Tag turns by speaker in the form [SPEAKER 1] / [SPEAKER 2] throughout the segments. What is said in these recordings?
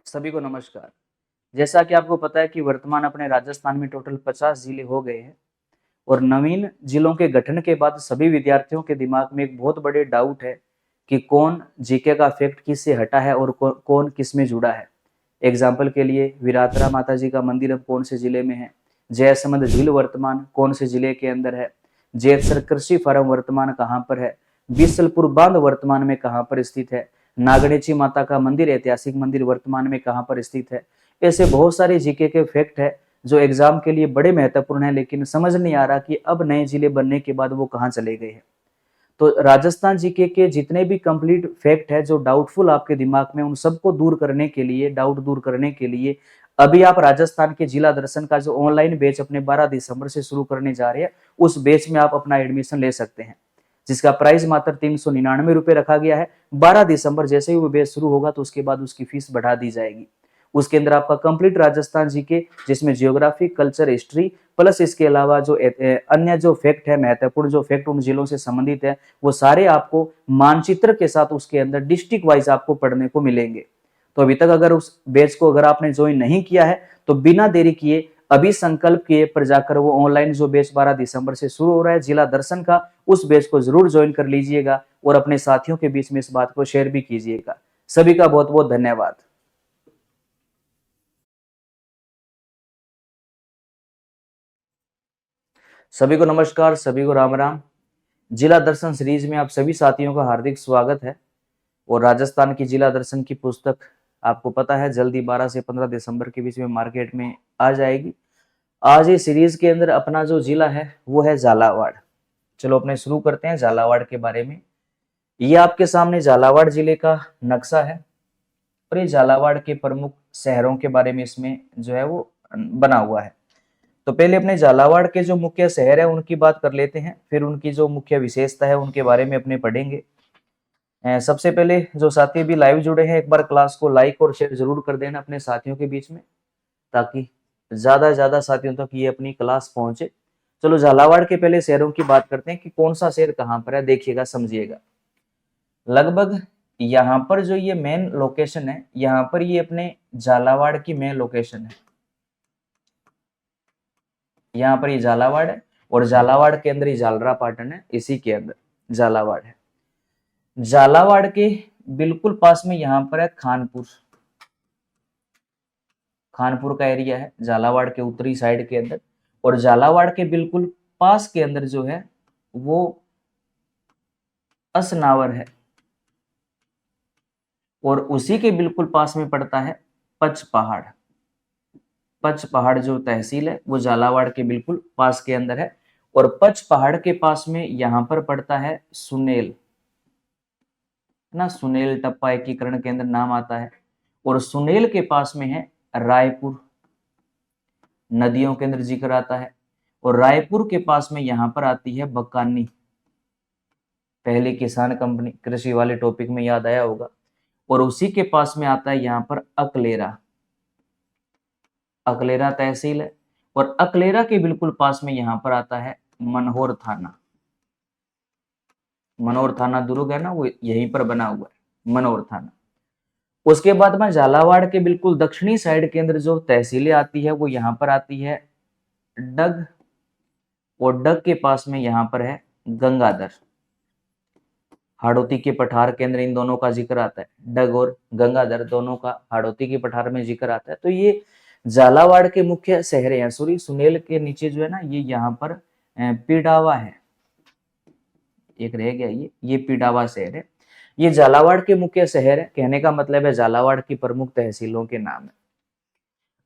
[SPEAKER 1] सभी को नमस्कार। जैसा कि आपको पता है कि वर्तमान अपने राजस्थान में टोटल 50 जिले हो गए हैं और नवीन जिलों के गठन के बाद सभी विद्यार्थियों के दिमाग में एक बहुत बड़े डाउट है कि कौन जीके का फैक्ट किससे हटा है और कौन किस में जुड़ा है। एग्जाम्पल के लिए विराटरा माता जी का मंदिर अब कौन से जिले में है, जयसमंद झील वर्तमान कौन से जिले के अंदर है, जैतसर कृषि फार्म वर्तमान कहाँ पर है, बीसलपुर बांध वर्तमान में कहाँ पर स्थित है, नागणेची माता का मंदिर ऐतिहासिक मंदिर वर्तमान में कहाँ पर स्थित है। ऐसे बहुत सारे जीके के फैक्ट है जो एग्जाम के लिए बड़े महत्वपूर्ण है, लेकिन समझ नहीं आ रहा कि अब नए जिले बनने के बाद वो कहाँ चले गए हैं। तो राजस्थान जीके के जितने भी कंप्लीट फैक्ट है जो डाउटफुल आपके दिमाग में, उन सबको दूर करने के लिए, डाउट दूर करने के लिए अभी आप राजस्थान के जिला दर्शन का जो ऑनलाइन बैच अपने 12 दिसंबर से शुरू करने जा रहे हैं, उस बैच में आप अपना एडमिशन ले सकते हैं, जिसका प्राइस मात्र 399 रुपए रखा गया है। 12 दिसंबर जैसे ही वो बैच शुरू होगा तो उसके बाद उसकी फीस बढ़ा दी जाएगी। उसके अंदर आपका कंप्लीट राजस्थान जीके, जिसमें जियोग्राफी, कल्चर, हिस्ट्री प्लस इसके अलावा जो अन्य जो फैक्ट है, महत्वपूर्ण जो फैक्ट उन जिलों से संबंधित है, वो सारे आपको मानचित्र के साथ उसके अंदर डिस्ट्रिक्ट वाइज आपको पढ़ने को मिलेंगे। तो अभी तक अगर उस बैच को अगर आपने ज्वाइन नहीं किया है तो बिना देरी किए अभी संकल्प किए पर जाकर वो ऑनलाइन जो बैच 12 दिसंबर से शुरू हो रहा है जिला दर्शन का, उस बैच को जरूर ज्वाइन कर लीजिएगा और अपने साथियों के बीच में इस बात को शेयर भी कीजिएगा। सभी का बहुत बहुत धन्यवाद। सभी को नमस्कार, सभी को राम राम। जिला दर्शन सीरीज में आप सभी साथियों का हार्दिक स्वागत है। और राजस्थान की जिला दर्शन की पुस्तक आपको पता है जल्दी 12 से 15 दिसंबर के बीच में मार्केट में आ जाएगी। आज ये सीरीज के अंदर अपना जो जिला है वो है झालावाड़। चलो अपने शुरू करते हैं झालावाड़ के बारे में। ये आपके सामने झालावाड़ जिले का नक्शा है और ये झालावाड़ के प्रमुख शहरों के बारे में इसमें जो है वो बना हुआ है। तो पहले अपने झालावाड़ के जो मुख्य शहर है उनकी बात कर लेते हैं, फिर उनकी जो मुख्य विशेषता है उनके बारे में अपने पढ़ेंगे। सबसे पहले जो साथी भी लाइव जुड़े हैं, एक बार क्लास को लाइक और शेयर जरूर कर देना अपने साथियों के बीच में, ताकि ज्यादा से ज्यादा साथियों तक ये अपनी क्लास पहुंचे। चलो झालावाड़ के पहले शहरों की बात करते हैं कि कौन सा शहर कहाँ पर है, देखिएगा समझिएगा। लगभग यहाँ पर जो ये मेन लोकेशन है, यहाँ पर ये अपने झालावाड़ की मेन लोकेशन है। यहाँ पर ये झालावाड़ है और झालावाड़ के अंदर ही झालरा पाटन है, इसी के अंदर झालावाड़ है। झालावाड़ के बिल्कुल पास में यहाँ पर है खानपुर। खानपुर का एरिया है झालावाड़ के उत्तरी साइड के अंदर। और झालावाड़ के बिल्कुल पास के अंदर जो है वो असनावर है और उसी के बिल्कुल पास में पड़ता है पच पहाड़। पच पहाड़ जो तहसील है वो झालावाड़ के बिल्कुल पास के अंदर है। और पच पहाड़ के पास में यहां पर पड़ता है सुनेल ना, सुनेल टप्पा एकीकरण केंद्र नाम आता है। और सुनेल के पास में है रायपुर, नदियों के अंदर जिक्र आता है। और रायपुर के पास में यहां पर आती है बकानी, पहली किसान कंपनी, कृषि वाले टॉपिक में याद आया होगा। और उसी के पास में आता है यहाँ पर अकलेरा, अकलेरा तहसील है। और अकलेरा के बिल्कुल पास में यहाँ पर आता है मनोहर थाना। मनोहर थाना दुर्ग है ना, वो यहीं पर बना हुआ है मनोहर थाना। उसके बाद में झालावाड़ के बिल्कुल दक्षिणी साइड के अंदर जो तहसीलें आती है वो यहाँ पर आती है डग। और डग के पास में यहाँ पर है गंगाधर। हाड़ौती के पठार के अंदर इन दोनों का जिक्र आता है, डग और गंगाधर दोनों का हाड़ौती के पठार में जिक्र आता है। तो ये झालावाड़ के मुख्य शहर हैं। सॉरी, सुनेल के नीचे जो है ना ये यहाँ पर पिडावा है, एक रह गया ये पिडावा शहर है। ये झालावाड़ के मुख्य शहर है, कहने का मतलब है झालावाड़ की प्रमुख तहसीलों के नाम है।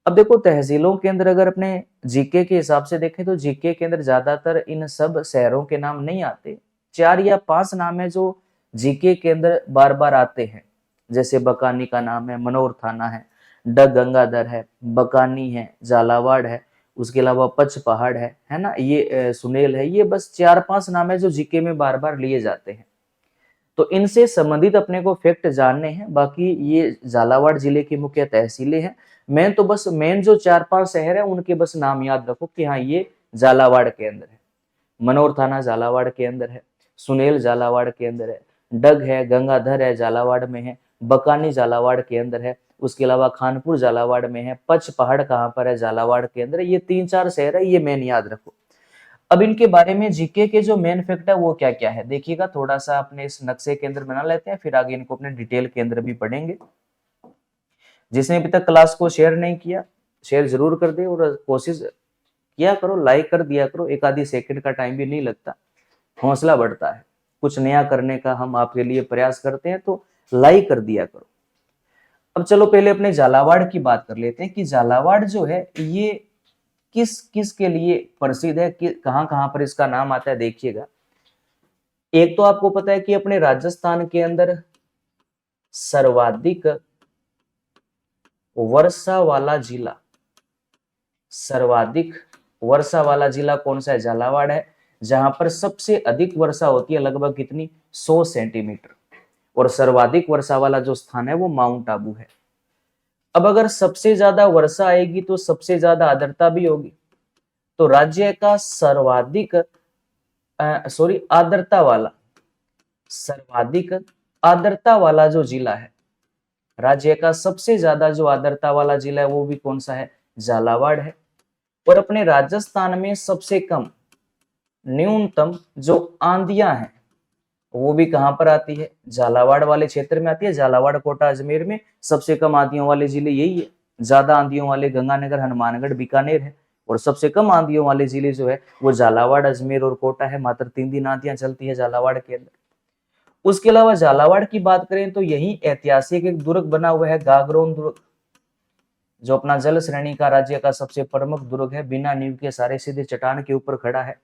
[SPEAKER 1] अब देखो तहसीलों के अंदर अगर अपने जीके के हिसाब से देखें तो जीके के अंदर ज्यादातर इन सब शहरों के नाम नहीं आते। 4 या 5 नाम है जो जीके के अंदर बार बार आते हैं, जैसे बकानी का नाम है, मनोर थाना है, डग गंगाधर है, बकानी है, झालावाड़ है, उसके अलावा पच पहाड़ है ना, ये सुनेल है। ये बस 4-5 नाम है जो जीके में बार बार लिए जाते हैं। तो इनसे संबंधित अपने को फैक्ट जानने हैं। बाकी ये झालावाड़ जिले की मुख्य तहसीलें हैं। मेन तो बस मेन जो 4-5 शहर है उनके बस नाम याद रखो कि हाँ ये झालावाड़ के अंदर है। मनोर थाना झालावाड़ के अंदर है, सुनेल झालावाड़ के अंदर है, डग है, गंगाधर है झालावाड़ में है, बकानी झालावाड़ के अंदर है। उसके अलावा खानपुर झालावाड़ में है। पच पहाड़ कहाँ पर है? झालावाड़ के अंदर। ये 3-4 शहर है, ये मेन याद रखो। अब इनके बारे में जीके के जो मेन फैक्ट है वो क्या क्या है देखिएगा, थोड़ा सा अपने इस नक्शे के अंदर बना लेते हैं, फिर आगे इनको अपने डिटेल के अंदर भी पढ़ेंगे। जिसने अभी तक क्लास को शेयर नहीं किया, शेयर जरूर कर दे और कोशिश किया करो, लाइक कर दिया करो, एक आधी सेकंड का टाइम भी नहीं लगता, हौसला बढ़ता है, कुछ नया करने का हम आपके लिए प्रयास करते हैं, तो लाइक कर दिया करो। अब चलो पहले अपने झालावाड़ की बात कर लेते हैं कि झालावाड़ जो है ये किस किस के लिए प्रसिद्ध है, कि कहां कहां पर इसका नाम आता है देखिएगा। एक तो आपको पता है कि अपने राजस्थान के अंदर सर्वाधिक वर्षा वाला जिला, सर्वाधिक वर्षा वाला जिला कौन सा है? झालावाड़ है, जहां पर सबसे अधिक वर्षा होती है, लगभग कितनी? 100 सेंटीमीटर। और सर्वाधिक वर्षा वाला जो स्थान है वो माउंट आबू है। अब अगर सबसे ज्यादा वर्षा आएगी तो सबसे ज्यादा आर्द्रता भी होगी, तो राज्य का सर्वाधिक आर्द्रता वाला, सर्वाधिक आर्द्रता वाला जो जिला है, राज्य का सबसे ज्यादा जो आर्द्रता वाला जिला है वो भी कौन सा है? झालावाड़ है। और अपने राजस्थान में सबसे कम न्यूनतम जो आंधियां हैं वो भी कहां पर आती है? झालावाड़ वाले क्षेत्र में आती है। झालावाड़, कोटा, अजमेर में सबसे कम आंधियों वाले जिले यही है। ज्यादा आंधियों वाले गंगानगर, हनुमानगढ़, बीकानेर है। और सबसे कम आंधियों वाले जिले जो है वो झालावाड़, अजमेर और कोटा है। मात्र 3 दिन आंधियां चलती है झालावाड़ के अंदर। उसके अलावा झालावाड़ की बात करें तो यही ऐतिहासिक एक दुर्ग बना हुआ है, गागरोन दुर्ग, जो अपना जल श्रेणी का राज्य का सबसे प्रमुख दुर्ग है। बिना नींव के सारे सीधे चट्टान के ऊपर खड़ा है।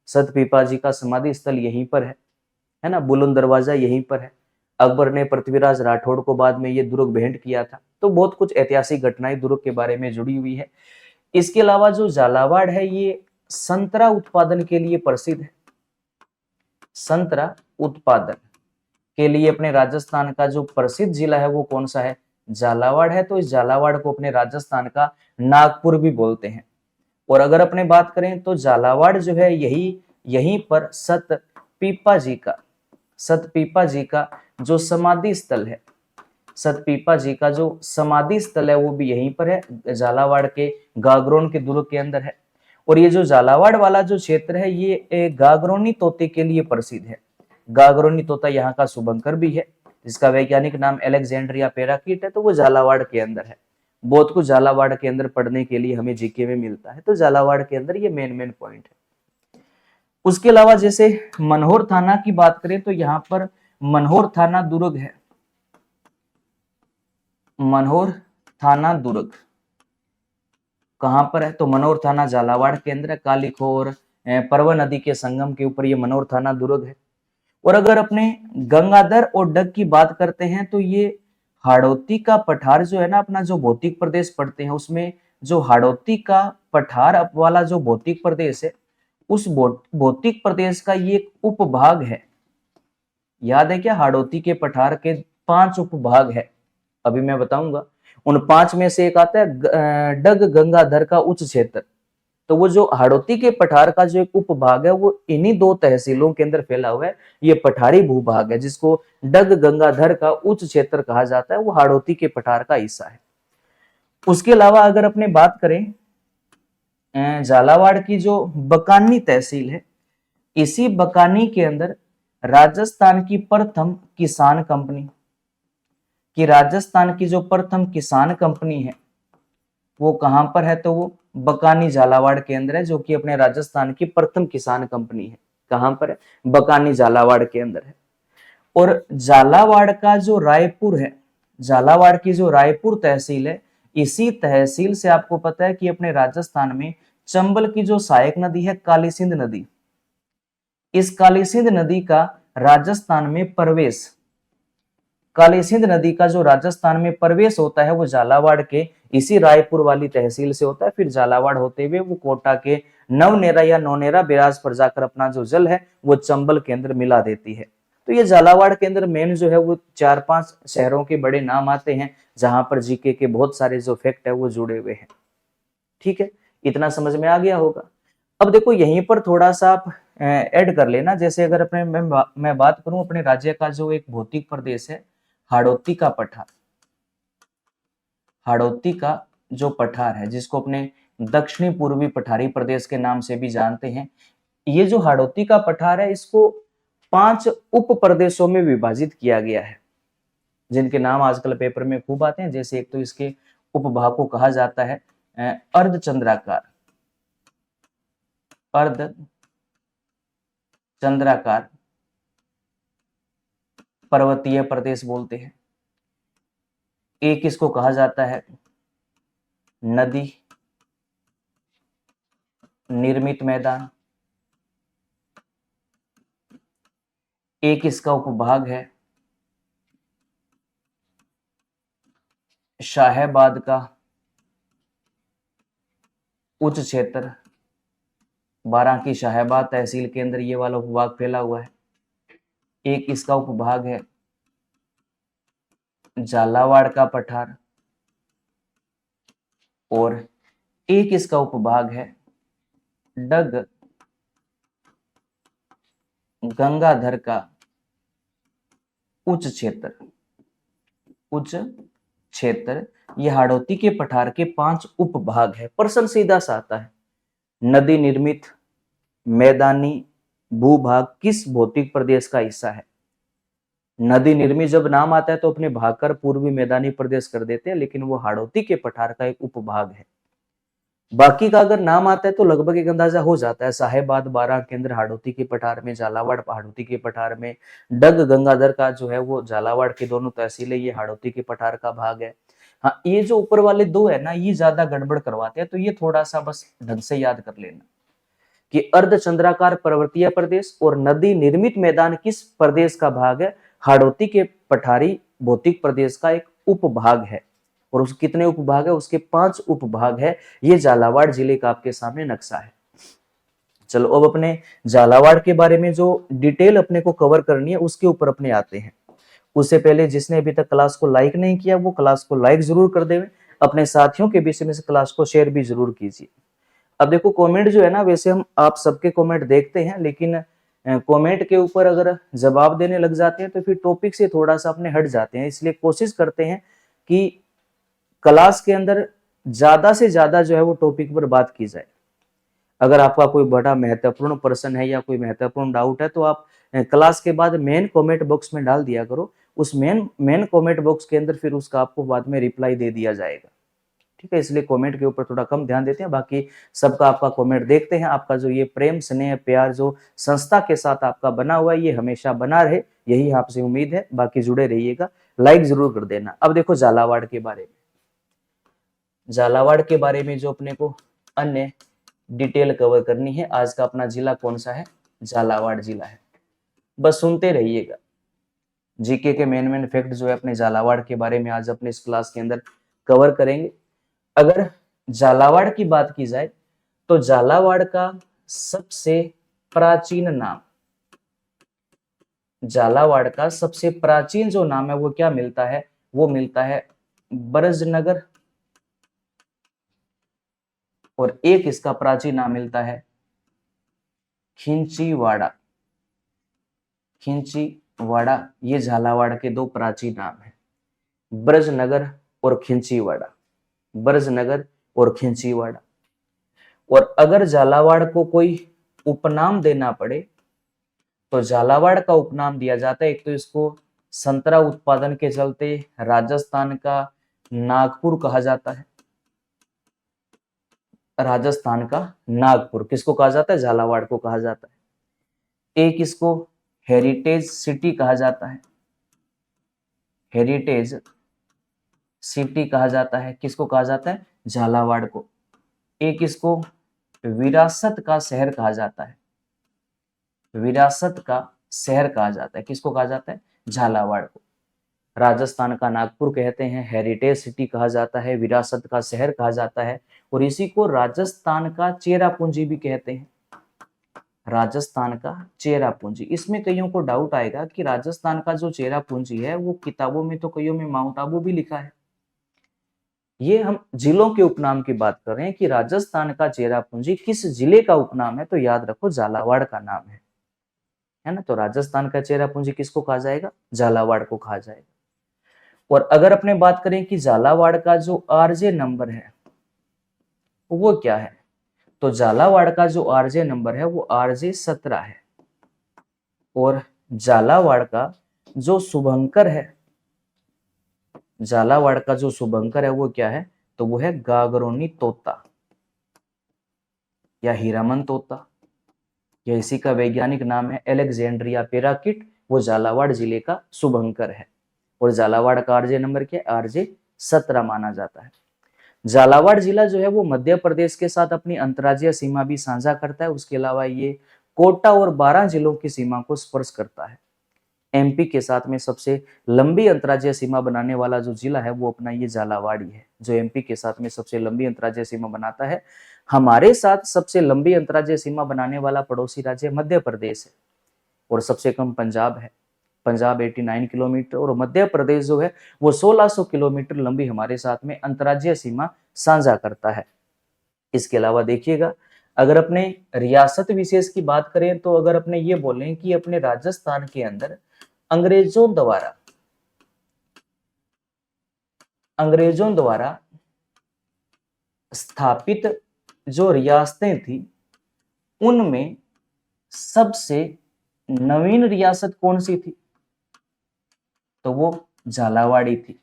[SPEAKER 1] सत पीपा जी का समाधि स्थल यहीं पर है ना। बुलंद दरवाजा यहीं पर है। अकबर ने पृथ्वीराज राठौड़ को बाद में ये दुर्ग भेंट किया था। तो बहुत कुछ ऐतिहासिक घटनाएं दुर्ग के बारे में जुड़ी हुई है। इसके अलावा जो झालावाड़ है ये संतरा उत्पादन के लिए प्रसिद्ध है। संतरा उत्पादन के लिए अपने राजस्थान का जो प्रसिद्ध जिला है वो कौन सा है? झालावाड़ है। तो इस झालावाड़ को अपने राजस्थान का नागपुर भी बोलते हैं। और अगर अपने बात करें तो झालावाड़ जो है यहीं पर सतपीपा जी का जो समाधि स्थल है, सतपीपा जी का जो समाधि स्थल है वो भी यहीं पर है, झालावाड़ के गागरोन के दुर्ग के अंदर है। और ये जो झालावाड़ वाला जो क्षेत्र है ये गागरोनी तोते के लिए प्रसिद्ध है। गागरोनी तोता यहाँ का शुभंकर भी है, जिसका वैज्ञानिक नाम अलेक्जेंड्रिया पैराकीट है। तो वो झालावाड़ के अंदर है। बहुत कुछ झालावाड़ के अंदर पढ़ने के लिए हमें जीके में मिलता है। तो झालावाड़ के अंदर ये मेन पॉइंट है। उसके अलावा जैसे मनोहर थाना की बात करें तो यहाँ पर मनोहर थाना दुर्ग है। मनोहर थाना दुर्ग कहां पर है? तो मनोहर थाना झालावाड़ के अंदर, कालीखो और परवा नदी के संगम के ऊपर ये मनोहर थाना दुर्ग है। और अगर अपने गंगाधर और डग की बात करते हैं तो ये हाड़ौती का पठार जो है ना, अपना जो भौतिक प्रदेश पढ़ते हैं उसमें जो हाड़ौती का पठार वाला जो भौतिक प्रदेश है, उस भौतिक प्रदेश का ये एक उपभाग है। याद है क्या? हाड़ौती के पठार के 5 उपभाग है, अभी मैं बताऊंगा। उन 5 में से एक आता है डग गंगाधर का उच्च क्षेत्र। तो वो जो हाड़ौती के पठार का जो एक उपभाग है वो इन्हीं 2 तहसीलों के अंदर फैला हुआ है। ये पठारी भूभाग है जिसको डग गंगाधर का उच्च क्षेत्र कहा जाता है। वो हाड़ौती के पठार का हिस्सा है। उसके अलावा अगर अपने बात करें झालावाड़ की जो बकानी तहसील है, इसी बकानी के अंदर राजस्थान की प्रथम किसान कंपनी, कि राजस्थान की जो प्रथम किसान कंपनी है वो कहां पर है? तो वो बकानी झालावाड़ के अंदर है, जो कि अपने राजस्थान की प्रथम किसान कंपनी है। कहां पर है? बकानी झालावाड़ के अंदर है। और झालावाड़ का जो रायपुर है, झालावाड़ की जो रायपुर तहसील है, इसी तहसील से आपको पता है कि अपने राजस्थान में चंबल की जो सहायक नदी है काली सिंध नदी, इस काली सिंध नदी का राजस्थान में प्रवेश, काली सिंध नदी का जो राजस्थान में प्रवेश होता है वो झालावाड़ के इसी रायपुर वाली तहसील से होता है। फिर झालावाड़ होते हुए वो कोटा के नवनेरा या नौनेरा बैराज पर जाकर अपना जो जल है वो चंबल के अंदर मिला देती है। तो ये झालावाड़ के अंदर मेन जो है वो 4-5 शहरों के बड़े नाम आते हैं, जहां पर जीके के बहुत सारे जो फैक्ट है वो जुड़े हुए हैं। ठीक है, इतना समझ में आ गया होगा। अब देखो यहीं पर थोड़ा सा आप ऐड कर लेना। जैसे अगर अपने मैं बात करूं अपने राज्य का जो एक भौतिक प्रदेश है हाड़ौती का पठार, हाड़ौती का जो पठार है जिसको अपने दक्षिणी पूर्वी पठारी प्रदेश के नाम से भी जानते हैं, ये जो हाड़ौती का पठार है इसको 5 उप प्रदेशों में विभाजित किया गया है, जिनके नाम आजकल पेपर में खूब आते हैं। जैसे एक तो इसके उपभाग को कहा जाता है अर्धचंद्राकार, अर्धचंद्राकार पर्वतीय प्रदेश बोलते हैं। एक इसको कहा जाता है नदी निर्मित मैदान, एक इसका उपभाग है शाहबाद का उच्च क्षेत्र, बारां की शाहबाद तहसील के अंदर ये वाला उपभाग फैला हुआ है। एक इसका उपभाग है झालावाड़ का पठार, और एक इसका उपभाग है डग गंगाधर का उच्च क्षेत्र, उच्च क्षेत्र। ये हाड़ौती के पठार के 5 उपभाग है। प्रश्न सीधा सा आता है, नदी निर्मित मैदानी भूभाग किस भौतिक प्रदेश का हिस्सा है? नदी निर्मित जब नाम आता है तो अपने भाग कर पूर्वी मैदानी प्रदेश कर देते हैं, लेकिन वो हाड़ौती के पठार का एक उपभाग है। बाकी का अगर नाम आता है तो लगभग एक अंदाजा हो जाता है। साहेबाद बारां केंद्र हाड़ौती के पठार में, झालावाड़ हाड़ौती के पठार में, डग गंगाधर का जो है वो झालावाड़ की दोनों तहसीलें ये हाड़ौती के पठार का भाग है। हाँ, ये जो ऊपर वाले 2 है ना, ये ज्यादा गड़बड़ करवाते हैं, तो ये थोड़ा सा बस ढंग से याद कर लेना कि अर्धचंद्राकार पर्वतीय प्रदेश और नदी निर्मित मैदान किस प्रदेश का भाग है? हाड़ौती के पठारी भौतिक प्रदेश का एक उपभाग है। और उस कितने उपभाग है? उसके 5 उपभाग है। ये झालावाड़ जिले का आपके सामने नक्शा है। चलो अब अपने झालावाड़ के बारे में जो डिटेल अपने को कवर करनी है उसके ऊपर अपने आते हैं। उससे पहले जिसने अभी तक क्लास को लाइक नहीं किया वो क्लास को लाइक जरूर कर देवे, अपने साथियों के बीच में से क्लास को शेयर भी जरूर कीजिए। अब देखो कमेंट जो है ना, वैसे हम आप सबके कमेंट देखते हैं, लेकिन कमेंट के ऊपर अगर जवाब देने लग जाते हैं तो फिर टॉपिक से थोड़ा सा अपने हट जाते हैं। इसलिए कोशिश करते हैं कि क्लास के अंदर ज्यादा से ज्यादा जो है वो टॉपिक पर बात की जाए। अगर आपका कोई बड़ा महत्वपूर्ण प्रश्न है या कोई महत्वपूर्ण डाउट है तो आप क्लास के बाद मेन कमेंट बॉक्स में डाल दिया करो। उस मेन कमेंट बॉक्स के अंदर फिर उसका आपको बाद में रिप्लाई दे दिया जाएगा, ठीक है। इसलिए कमेंट के ऊपर थोड़ा कम ध्यान देते हैं, बाकी सबका आपका कमेंट देखते हैं। आपका जो ये प्रेम स्नेह प्यार जो संस्था के साथ आपका बना हुआ है ये हमेशा बना रहे, यही आपसे उम्मीद है। बाकी जुड़े रहिएगा, लाइक जरूर कर देना। अब देखो झालावाड़ के बारे में, झालावाड़ के बारे में जो अपने को अन्य डिटेल कवर करनी है। आज का अपना जिला कौन सा है? झालावाड़ जिला है। बस सुनते रहिएगा, जीके के मेन फैक्ट जो है अपने झालावाड़ के बारे में आज अपने इस क्लास के अंदर कवर करेंगे। अगर झालावाड़ की बात की जाए तो झालावाड़ का सबसे प्राचीन नाम, झालावाड़ का सबसे प्राचीन जो नाम है वो क्या मिलता है? वो मिलता है ब्रजनगर, और एक इसका प्राचीन नाम मिलता है खिंचीवाड़ा। खिंचीवाड़ा, ये झालावाड़ के 2 प्राचीन नाम है, ब्रजनगर और खिंचीवाड़ा। ब्रजनगर और खिंचीवाड़ा। और अगर झालावाड़ को कोई उपनाम देना पड़े तो झालावाड़ का उपनाम दिया जाता है। एक तो इसको संतरा उत्पादन के चलते राजस्थान का नागपुर कहा जाता है। राजस्थान का नागपुर किसको कहा जाता है? झालावाड़ को कहा जाता है। एक इसको हेरिटेज सिटी कहा जाता है। हेरिटेज सिटी कहा जाता है, किसको कहा जाता है? झालावाड़ को। एक इसको विरासत का शहर कहा जाता है। विरासत का शहर कहा जाता है, किसको कहा जाता है? झालावाड़ को। राजस्थान का नागपुर कहते हैं, हेरिटेज सिटी कहा जाता है, विरासत का शहर कहा जाता है, और इसी को राजस्थान का चेरापूंजी भी कहते हैं। राजस्थान का चेरापूंजी। इसमें कईयों को डाउट आएगा कि राजस्थान का जो चेरापूंजी है वो किताबों में तो कईयों में माउंट आबू भी लिखा है। ये हम जिलों के उपनाम की बात कर रहे हैं कि राजस्थान का चेरापूंजी किस जिले का उपनाम है, तो याद रखो झालावाड़ का नाम है ना। तो राजस्थान का चेरापूंजी किसको कहा जाएगा? झालावाड़ को कहा जाएगा। और अगर अपने बात करें कि झालावाड़ का जो आरजे नंबर है वो क्या है, तो झालावाड़ का जो आरजे नंबर है वो आरजे 17 है। और झालावाड़ का जो शुभंकर है, झालावाड़ का जो शुभंकर है वो क्या है, तो वो है गागरोनी तोता या हीरामन तोता, या इसी का वैज्ञानिक नाम है एलेक्जेंड्रिया पेराकिट। वो झालावाड़ जिले का शुभंकर है। और झालावाड़ का आरजे नंबर क्या है, आरजे 17 माना जाता है। झालावाड़ जिला जो है वो मध्य प्रदेश के साथ अपनी अंतर्राज्यीय सीमा भी साझा करता है। उसके अलावा ये कोटा और 12 जिलों की सीमा को स्पर्श करता है। एमपी के साथ में सबसे लंबी अंतर्राज्यीय सीमा बनाने वाला जो जिला है वो अपना ये झालावाड़ ही है, जो एमपी के साथ में सबसे लंबी अंतर्राज्यीय सीमा बनाता है। हमारे साथ सबसे लंबी अंतर्राज्यीय सीमा बनाने वाला पड़ोसी राज्य मध्य प्रदेश है, और सबसे कम पंजाब है। पंजाब 89 किलोमीटर, और मध्य प्रदेश जो है वो 1600 किलोमीटर लंबी हमारे साथ में अंतर्राज्यीय सीमा साझा करता है। इसके अलावा देखिएगा, अगर अपने रियासत विशेष की बात करें तो अगर अपने ये बोलें कि अपने राजस्थान के अंदर अंग्रेजों द्वारा स्थापित जो रियासतें थी उनमें सबसे नवीन रियासत कौन सी थी, तो वो झालावाड़ी थी।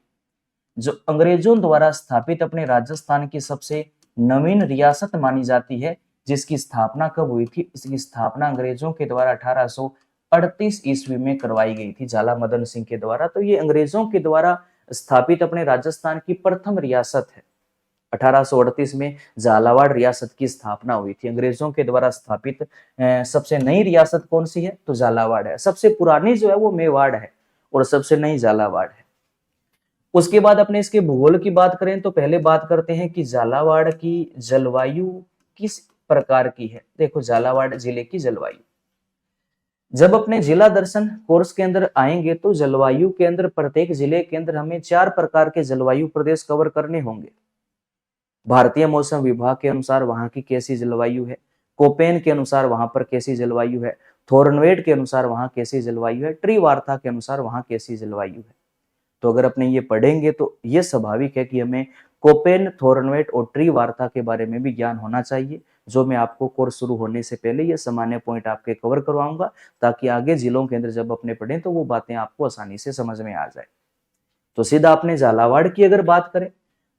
[SPEAKER 1] जो अंग्रेजों द्वारा स्थापित अपने राजस्थान की सबसे नवीन रियासत मानी जाती है, जिसकी स्थापना कब हुई थी, इसकी स्थापना अंग्रेजों के द्वारा 1838 ईस्वी में करवाई गई थी झाला मदन सिंह के द्वारा। तो ये अंग्रेजों के द्वारा स्थापित अपने राजस्थान की प्रथम रियासत है। 1838 में झालावाड़ रियासत की स्थापना हुई थी। अंग्रेजों के द्वारा स्थापित सबसे नई रियासत कौन सी है, तो झालावाड़ है। सबसे पुरानी जो है वो मेवाड़ है, और सबसे नई झालावाड़ है। उसके बाद अपने इसके भूगोल की बात करें तो पहले बात करते हैं कि झालावाड़ की जलवायु किस प्रकार की है। देखो झालावाड़ जिले की जलवायु, जब अपने जिला दर्शन कोर्स के अंदर आएंगे तो जलवायु के अंदर प्रत्येक जिले के अंदर हमें 4 प्रकार के जलवायु प्रदेश कवर करने होंगे। भारतीय मौसम विभाग के अनुसार वहां की कैसी जलवायु है, कोपेन के अनुसार वहां पर कैसी जलवायु है, थोरनवेट के अनुसार वहां कैसी जलवायु है, ट्री वार्ता के अनुसार वहां कैसी जलवायु है। तो अगर अपने ये पढ़ेंगे तो ये स्वाभाविक है कि हमें कोपेन, थोरनवेट और ट्री वार्ता के बारे में भी ज्ञान होना चाहिए, जो मैं आपको कोर्स शुरू होने से पहले ये सामान्य पॉइंट आपके कवर करवाऊंगा, ताकि आगे जिलों के अंदर जब अपने पढ़ें तो वो बातें आपको आसानी से समझ में आ जाए। तो सीधा अपने झालावाड़ की अगर बात करें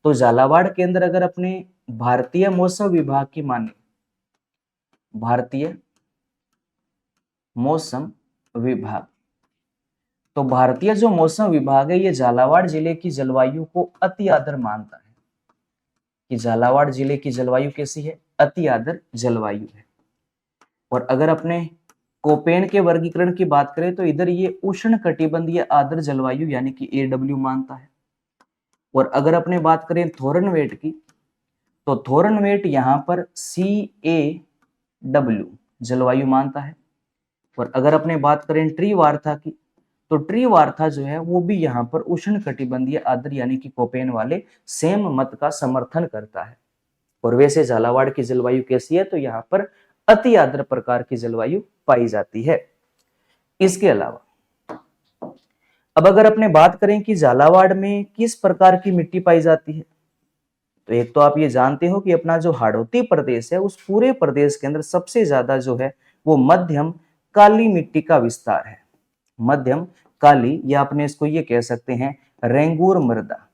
[SPEAKER 1] तो झालावाड़ के अंदर अगर अपने भारतीय मौसम विभाग की माने, भारतीय मौसम विभाग, तो भारतीय जो मौसम विभाग है ये झालावाड़ जिले की जलवायु को अति आर्द्र मानता है, कि झालावाड़ जिले की जलवायु कैसी है, अति आर्द्र जलवायु है। और अगर अपने कोपेन के वर्गीकरण की बात करें तो इधर ये उष्ण कटिबंधीय आर्द्र जलवायु यानी कि AW मानता है। और अगर अपने बात करें थोरनवेट की, तो थोरनवेट यहाँ पर CAW जलवायु मानता है। और अगर अपने बात करें ट्री वार्ता की, तो ट्री वार्ता जो है वो भी यहाँ पर उष्ण कटिबंधीय आर्द्र यानी कि कोपेन वाले सेम मत का समर्थन करता है। और वैसे झालावाड़ की जलवायु कैसी है, तो यहाँ पर अति आर्द्र प्रकार की जलवायु पाई जाती है। इसके अलावा अब अगर अपने बात करें कि झालावाड़ में किस प्रकार की मिट्टी पाई जाती है, तो एक तो आप ये जानते हो कि अपना जो हाड़ौती प्रदेश है उस पूरे प्रदेश के अंदर सबसे ज्यादा जो है वो मध्यम काली मिट्टी का विस्तार है। मध्यम काली, या अपने इसको ये कह सकते हैं रेंगूर मृदा,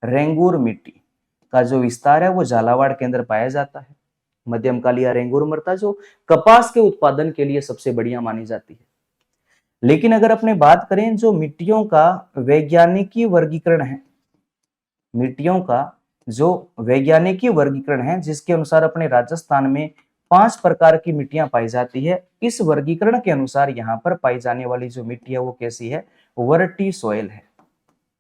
[SPEAKER 1] रेंगूर मिट्टी का जो विस्तार है वो झालावाड़ के अंदर पाया जाता है। मध्यम काली या रेंगूर मृदा जो कपास के उत्पादन के लिए सबसे बढ़िया मानी जाती है। लेकिन अगर अपने बात करें जो मिट्टियों का वैज्ञानिकी वर्गीकरण है, मिट्टियों का जो वैज्ञानिकी वर्गीकरण है जिसके अनुसार अपने राजस्थान में 5 प्रकार की मिट्टियां पाई जाती है, इस वर्गीकरण के अनुसार यहाँ पर पाई जाने वाली जो मिट्टी है वो कैसी है, वर्टी सॉइल है।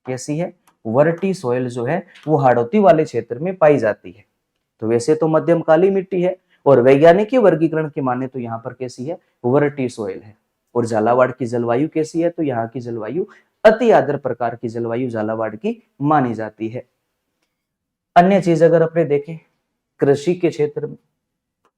[SPEAKER 1] कैसी है, वर्टी सॉइल जो है वो हाड़ौती वाले क्षेत्र में पाई जाती है। तो वैसे तो मध्यम काली मिट्टी है, और वैज्ञानिक वर्गीकरण की माने तो यहाँ पर कैसी है, वर्टी सॉइल है। और झालावाड़ की जलवायु कैसी है, तो यहाँ की जलवायु अति आर्द्र प्रकार की जलवायु झालावाड़ की मानी जाती है। अन्य चीज अगर अपने देखें कृषि के क्षेत्र में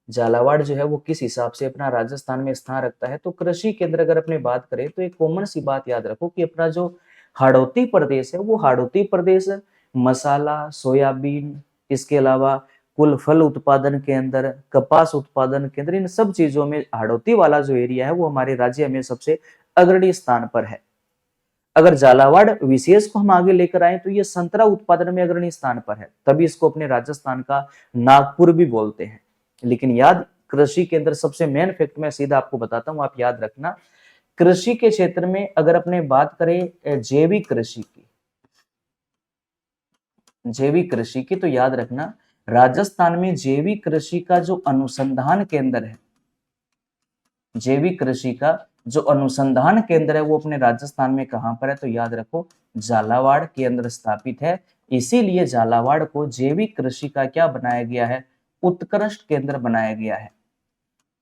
[SPEAKER 1] झालावाड़ जो है वो किस हिसाब से अपना राजस्थान में स्थान रखता है, तो कृषि के अंदर अगर अपने बात करें तो एक कॉमन सी बात याद रखो कि अपना जो हाड़ौती प्रदेश है वो हाड़ौती प्रदेश मसाला, सोयाबीन, इसके अलावा कुल फल उत्पादन के अंदर, कपास उत्पादन के अंदर, इन सब चीजों में हाड़ौती वाला जो एरिया है वो हमारे राज्य में सबसे अग्रणी स्थान पर है। अगर झालावाड़ विशेष को हम आगे लेकर आए तो ये संतरा उत्पादन में अग्रणी स्थान पर है, तभी इसको अपने राजस्थान का नागपुर भी बोलते हैं। लेकिन याद, कृषि के अंदर सबसे मेन फैक्ट मैं सीधा आपको बताता हूं, आप याद रखना। कृषि के क्षेत्र में अगर अपने बात करें जैविक कृषि की, जैविक कृषि की, तो याद रखना राजस्थान में जैविक कृषि का जो अनुसंधान केंद्र है, जैविक कृषि का जो अनुसंधान केंद्र है वो अपने राजस्थान में कहां पर है, तो याद रखो झालावाड़ के अंदर स्थापित है। इसीलिए झालावाड़ को जैविक कृषि का क्या बनाया गया है, उत्कृष्ट केंद्र बनाया गया है।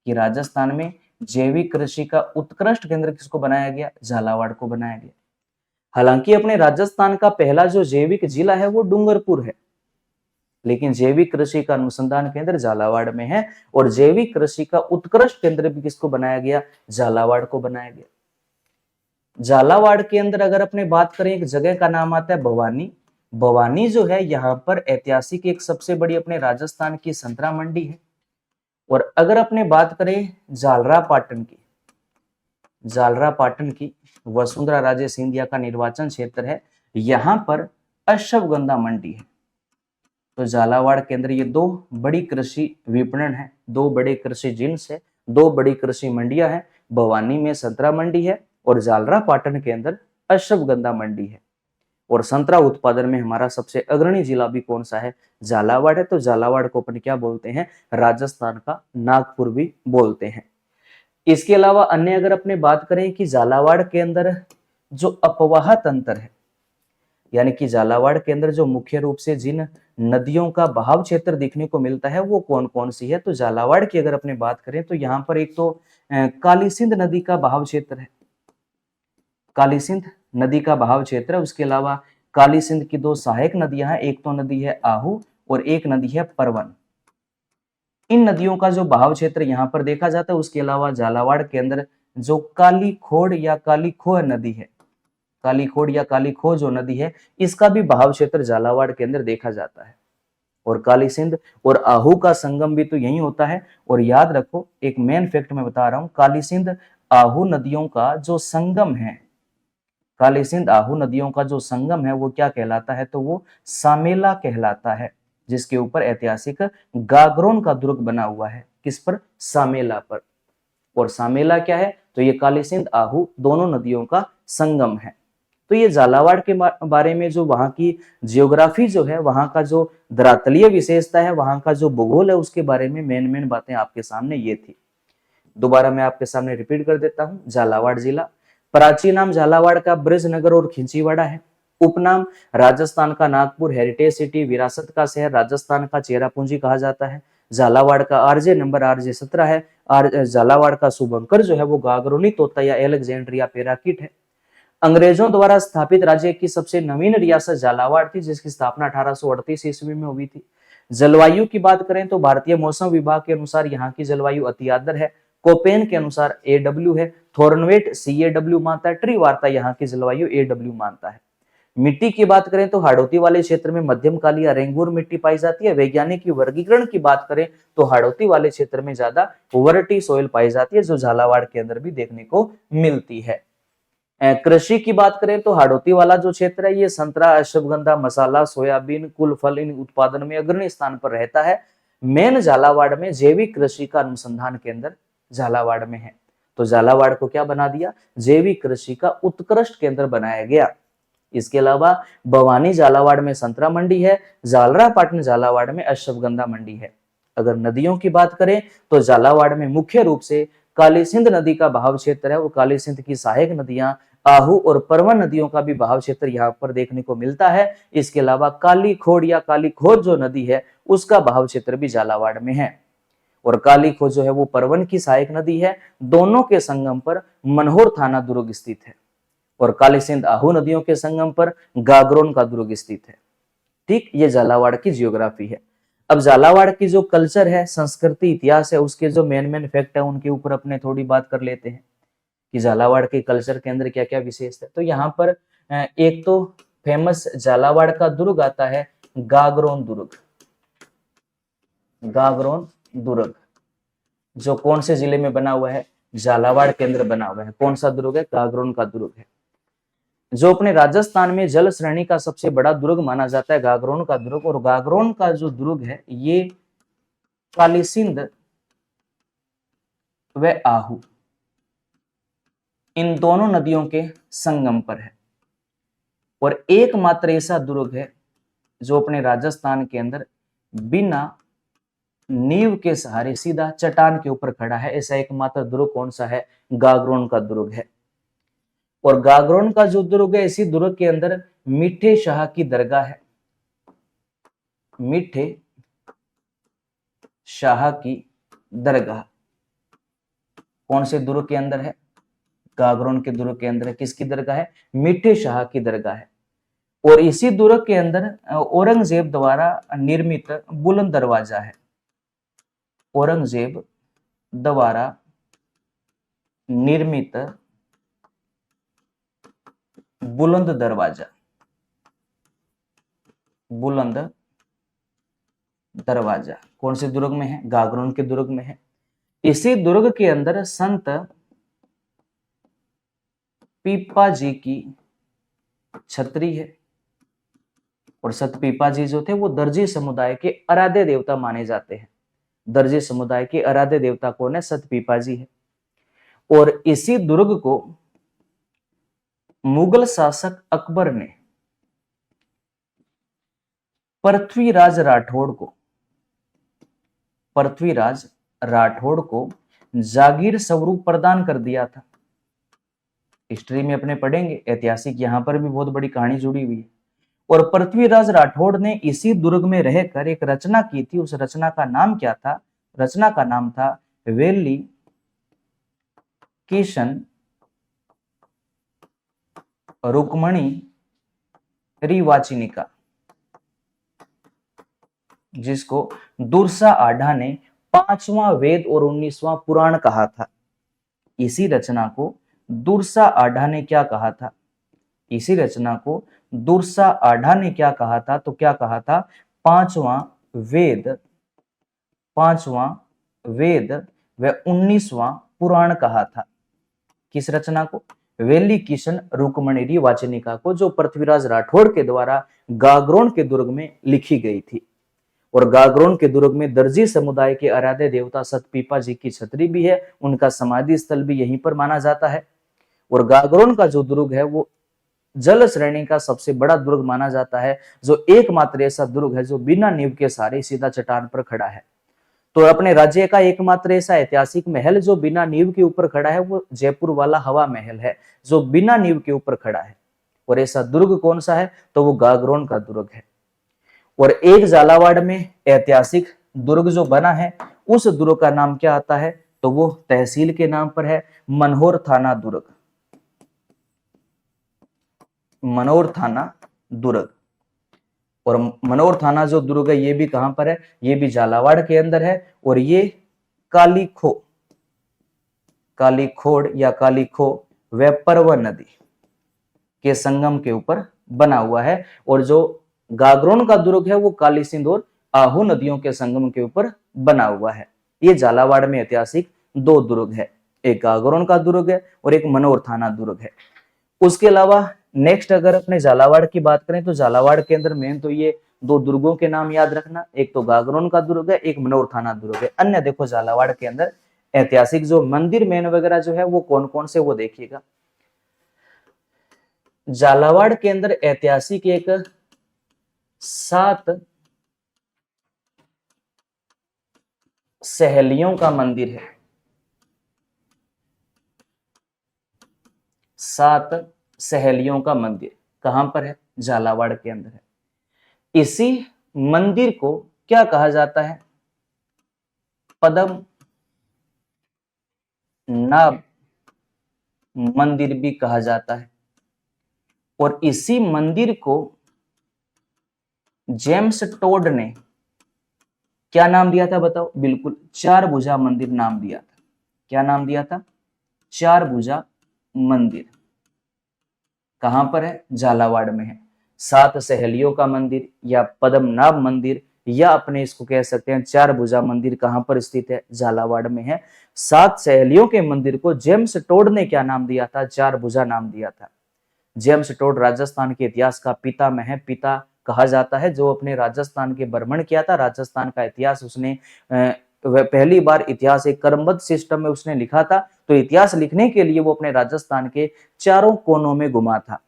[SPEAKER 1] कि राजस्थान में जैविक कृषि का उत्कृष्ट केंद्र किसको बनाया गया, झालावाड़ को बनाया गया। हालांकि अपने राजस्थान का पहला जो जैविक जिला है वो डूंगरपुर है, लेकिन जैविक कृषि का अनुसंधान केंद्र झालावाड़ में है, और जैविक कृषि का उत्कृष्ट केंद्र भी किसको बनाया गया, झालावाड़ को बनाया गया। झालावाड़ के अंदर अगर अपने बात करें एक जगह का नाम आता है भवानी। भवानी जो है यहाँ पर ऐतिहासिक एक सबसे बड़ी अपने राजस्थान की संतरा मंडी है। और अगर अपने बात करें झालरापाटन की, झालरापाटन की वसुंधरा राजे सिंधिया का निर्वाचन क्षेत्र है, यहाँ पर अश्वगंधा मंडी है। तो झालावाड़ के अंदर ये दो बड़ी कृषि विपणन है, दो बड़े कृषि जिन्स है, दो बड़ी कृषि मंडियां हैं। भवानी में संतरा मंडी है और झालरापाटन के अंदर अश्वगंधा मंडी है। और संतरा उत्पादन में हमारा सबसे अग्रणी जिला भी कौन सा है, झालावाड़ है। तो झालावाड़ को अपन क्या बोलते हैं, राजस्थान का नागपुर भी बोलते हैं। इसके अलावा अन्य अगर अपने बात करें कि झालावाड़ के अंदर जो अपवाह तंत्र है, यानी कि झालावाड़ के अंदर जो मुख्य रूप से जिन नदियों का बहाव क्षेत्र देखने को मिलता है वो कौन कौन सी है, तो झालावाड़ की अगर अपने बात करें तो यहाँ पर एक तो काली सिंध नदी का बहाव क्षेत्र है, काली सिंध नदी का बहाव क्षेत्र है। उसके अलावा काली सिंध की दो सहायक नदियां हैं, एक तो नदी है आहू और एक नदी है परवन। इन नदियों का जो बहाव क्षेत्र यहाँ पर देखा जाता है। उसके अलावा झालावाड़ के अंदर जो काली खोड़ या काली खोह नदी है, काली खोड़ या काली खो जो नदी है, इसका भी बहाव क्षेत्र झालावाड़ के अंदर देखा जाता है। और काली सिंध और आहू का संगम भी तो यही होता है। और याद रखो एक मेन फैक्ट मैं बता रहा हूं, काली सिंध आहू नदियों का जो संगम है, काली सिंध आहू नदियों का जो संगम है वो क्या कहलाता है, तो वो सामेला कहलाता है, जिसके ऊपर ऐतिहासिक गागरोन का दुर्ग बना हुआ है। किस पर, सामेला पर। और सामेला क्या है, तो ये काली सिंध आहू दोनों नदियों का संगम है। तो ये झालावाड़ के बारे में जो वहां की जियोग्राफी जो है, वहां का जो धरातलीय विशेषता है, वहां का जो भूगोल है, उसके बारे में मेन मेन बातें आपके सामने ये थी। दोबारा मैं आपके सामने रिपीट कर देता हूँ। झालावाड़ जिला, प्राचीन नाम झालावाड़ का ब्रजनगर और खिंचीवाड़ा है। उपनाम राजस्थान का नागपुर, हेरिटेज सिटी, विरासत का शहर, राजस्थान का चेरापूंजी कहा जाता है। झालावाड़ का आरजे नंबर आरजे 17 है। झालावाड़ का शुभंकर जो है वो गागरोनी तोता या एलेक्जेंड्रिया पेराकिट है। अंग्रेजों द्वारा स्थापित राज्य की सबसे नवीन रियासत झालावाड़ थी, जिसकी स्थापना 1838 ईस्वी में हुई थी। जलवायु की बात करें तो भारतीय मौसम विभाग के अनुसार यहाँ की जलवायु अति आर्द्र है। कोपेन के अनुसार AW है। थोर्नवेट CAW मानता है। ट्री वार्ता यहाँ की जलवायु AW मानता है। मिट्टी की बात करें तो हाड़ौती वाले क्षेत्र में मध्यम काली या रेंगूर मिट्टी पाई जाती है। वैज्ञानिक की वर्गीकरण की बात करें तो हाड़ौती वाले क्षेत्र में ज्यादा वर्टी सॉइल पाई जाती है, जो झालावाड़ के अंदर भी देखने को मिलती है। कृषि की बात करें तो हाड़ौती वाला जो क्षेत्र है ये संतरा, अश्वगंधा, मसाला, सोयाबीन, कुल फल इन उत्पादन में अग्रणी स्थान पर रहता है। मेन झालावाड़ में जैविक कृषि का अनुसंधान केंद्र झालावाड़ में है। तो झालावाड़ को क्या बना दिया, जैविक कृषि का उत्कृष्ट केंद्र बनाया गया। इसके अलावा भवानी झालावाड़ में संतरा मंडी है। झालरापाटन झालावाड़ में अश्वगंधा मंडी है। अगर नदियों की बात करें तो झालावाड़ में मुख्य रूप से काली सिंध नदी का बहाव क्षेत्र है। वो काली सिंध की सहायक नदियां आहू और परवन नदियों का भी बहाव क्षेत्र यहाँ पर देखने को मिलता है। इसके अलावा काली खोड़ या काली खोज जो नदी है उसका बहाव क्षेत्र भी झालावाड़ में है। और काली खोज जो है वो परवन की सहायक नदी है। दोनों के संगम पर मनोहर थाना दुर्ग स्थित है और काली सिंध आहू नदियों के संगम पर गागरोन का दुर्ग स्थित है। ठीक, ये झालावाड़ की जियोग्राफी है। अब झालावाड़ की जो कल्चर है, संस्कृति, इतिहास है, उसके जो मेन फैक्ट है उनके ऊपर अपने थोड़ी बात कर लेते हैं कि झालावाड़ के कल्चर के अंदर क्या क्या विशेषता है। तो यहाँ पर एक तो फेमस झालावाड़ का दुर्ग आता है गागरोन दुर्ग। गागरोन दुर्ग जो कौन से जिले में बना हुआ है? झालावाड़ के अंदर बना हुआ है। कौन सा दुर्ग है? गागरोन का दुर्ग है, जो अपने राजस्थान में जल श्रेणी का सबसे बड़ा दुर्ग माना जाता है, गागरोन का दुर्ग। और गागरोन का जो दुर्ग है ये कालीसिंध व आहू इन दोनों नदियों के संगम पर है, और एकमात्र ऐसा दुर्ग है जो अपने राजस्थान के अंदर बिना नींव के सहारे सीधा चट्टान के ऊपर खड़ा है। ऐसा एकमात्र दुर्ग कौन सा है? गागरोन का दुर्ग है। और गागरोन का जो दुर्ग है, इसी दुर्ग के अंदर मीठे शाह की दरगाह है। मीठे शाह की दरगाह कौन से दुर्ग के अंदर है? गागरोन के दुर्ग के अंदर है। किसकी दरगाह है? मीठे शाह की दरगाह है। और इसी दुर्ग के अंदर औरंगजेब द्वारा निर्मित बुलंद दरवाजा है। औरंगजेब द्वारा निर्मित बुलंद दरवाजा, बुलंद दरवाजा कौन से दुर्ग में है? गागरोन के दुर्ग में है। इसी दुर्ग के अंदर संत पीपा जी की छतरी है। और संत पीपा जी जो थे वो दर्जी समुदाय के आराध्य देवता माने जाते हैं। दर्जी समुदाय के आराध्य देवता कौन है? संत पीपा जी है। और इसी दुर्ग को मुगल शासक अकबर ने पृथ्वीराज राठौड़ को जागीर स्वरूप प्रदान कर दिया था। हिस्ट्री में अपने पढ़ेंगे, ऐतिहासिक यहां पर भी बहुत बड़ी कहानी जुड़ी हुई है। और पृथ्वीराज राठौड़ ने इसी दुर्ग में रहकर एक रचना की थी। उस रचना का नाम क्या था? रचना का नाम था वेली किशन रुक्मणी रिवाचिनिका, जिसको दुर्सा आढ़ा ने 5वां वेद और 19वां पुराण कहा था। इसी रचना को दुर्सा आढ़ा ने क्या कहा था? इसी रचना को दुर्सा आढ़ा ने क्या कहा था? तो क्या कहा था? 5वां वेद व 19वां पुराण कहा था। किस रचना को? वेली किशन रुक्मणी वाचनिका को, जो पृथ्वीराज राठौड़ के द्वारा गागरोन के दुर्ग में लिखी गई थी। और गागरोन के दुर्ग में दर्जी समुदाय के आराध्य देवता सत पीपा जी की छतरी भी है, उनका समाधि स्थल भी यहीं पर माना जाता है। और गागरोन का जो दुर्ग है वो जल श्रेणी का सबसे बड़ा दुर्ग माना जाता है, जो एकमात्र ऐसा दुर्ग है जो बिना नींव के सहारे सीधा चट्टान पर खड़ा है। तो अपने राज्य का एकमात्र ऐसा ऐतिहासिक महल जो बिना नींव के ऊपर खड़ा है वो जयपुर वाला हवा महल है, जो बिना नींव के ऊपर खड़ा है। और ऐसा दुर्ग कौन सा है? तो वो गागरोन का दुर्ग है। और एक झालावाड़ में ऐतिहासिक दुर्ग जो बना है, उस दुर्ग का नाम क्या आता है? तो वो तहसील के नाम पर है, मनोहर थाना दुर्ग। मनोहर थाना दुर्ग। और मनोहर थाना जो दुर्ग है ये भी कहां पर है? ये भी झालावाड़ के अंदर है। और ये कालीखोड़ या कालीखो व परवा नदी के संगम के ऊपर बना हुआ है। और जो गागरोन का दुर्ग है वो काली सिंध और आहू नदियों के संगम के ऊपर बना हुआ है। ये झालावाड़ में ऐतिहासिक दो दुर्ग है, एक गागरोन का दुर्ग है और एक मनोहर थाना दुर्ग है। उसके अलावा नेक्स्ट अगर अपने झालावाड़ की बात करें तो झालावाड़ के अंदर मेन तो ये दो दुर्गों के नाम याद रखना, एक तो गागरोन का दुर्ग है, एक मनोहर थाना दुर्ग है। अन्य देखो झालावाड़ के अंदर ऐतिहासिक जो मंदिर मेन वगैरह जो है वो कौन कौन से वो देखिएगा। झालावाड़ के अंदर ऐतिहासिक एक 7 सहेलियों का मंदिर है। 7 सहेलियों का मंदिर कहां पर है? झालावाड़ के अंदर है। इसी मंदिर को क्या कहा जाता है? पद्म नाभ मंदिर भी कहा जाता है। और इसी मंदिर को जेम्स टोड ने क्या नाम दिया था? बताओ। बिल्कुल, 4 भुजा मंदिर नाम दिया था। क्या नाम दिया था? 4 भुजा मंदिर। कहां पर है? झालावाड़ में है। सात सहेलियों का मंदिर या पद्मनाभ मंदिर या अपने इसको कह सकते हैं चार भुजा मंदिर कहां पर स्थित है? झालावाड़ में है। सात सहेलियों के मंदिर को जेम्स टोड ने क्या नाम दिया था? चार भुजा नाम दिया था। जेम्स टोड राजस्थान के इतिहास का पितामह है, पिता कहा जाता है, जो अपने राजस्थान के भ्रमण किया था। राजस्थान का इतिहास उसने वह पहली बार इतिहास एक क्रमबद्ध सिस्टम में उसने लिखा था। तो इतिहास लिखने के लिए वो अपने राजस्थान के चारों कोनों में घुमा था।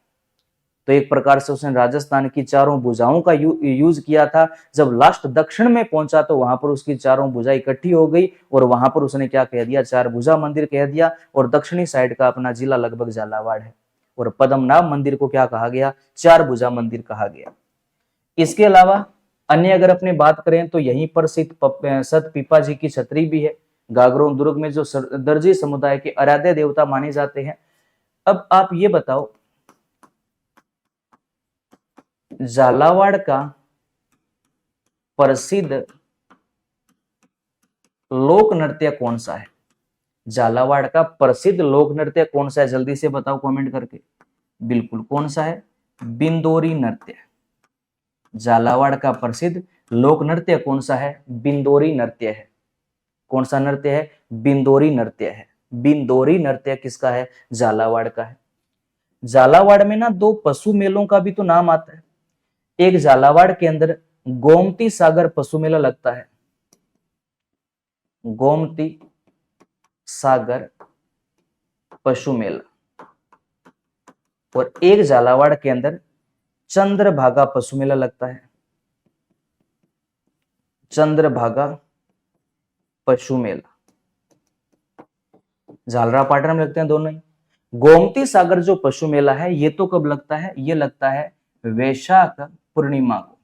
[SPEAKER 1] तो एक प्रकार से उसने राजस्थान की चारों भुजाओं का यूज किया था। जब लास्ट दक्षिण में पहुंचा तो वहां पर उसकी चारों भुजा इकट्ठी हो गई और वहां पर उसने क्या कह दिया? चार भुजा मंदिर कह दिया। और दक्षिणी साइड का अपना जिला लगभग झालावाड़ है। और पद्मनाभ मंदिर को क्या कहा गया? चार भुजा मंदिर कहा गया। इसके अलावा अन्य अगर अपने बात करें तो यहीं पर सत पीपा जी की छतरी भी है। गागरों दुर्ग में जो दर्जी समुदाय के आराध्य देवता माने जाते हैं। अब आप ये बताओ, झालावाड़ का प्रसिद्ध लोक नृत्य कौन सा है? झालावाड़ का प्रसिद्ध लोक नृत्य कौन सा है? जल्दी से बताओ कमेंट करके। बिल्कुल, कौन सा है? बिंदोरी नृत्य। झालावाड़ का प्रसिद्ध लोक नृत्य कौन सा है? बिंदोरी नृत्य है। कौन सा नृत्य है? बिंदोरी नृत्य है। बिंदोरी नृत्य किसका है? झालावाड़ का है। झालावाड़ में ना दो पशु मेलों का भी तो नाम आता है। एक झालावाड़ के अंदर गोमती सागर पशु मेला लगता है। गोमती सागर पशु मेला। और एक झालावाड़ के अंदर चंद्रभागा पशु मेला लगता है। चंद्रभागा पशु मेला झालरापाटन में लगते हैं दोनों ही। गोमती सागर जो पशु मेला है ये तो कब लगता है? ये लगता है वैशाख पूर्णिमा को।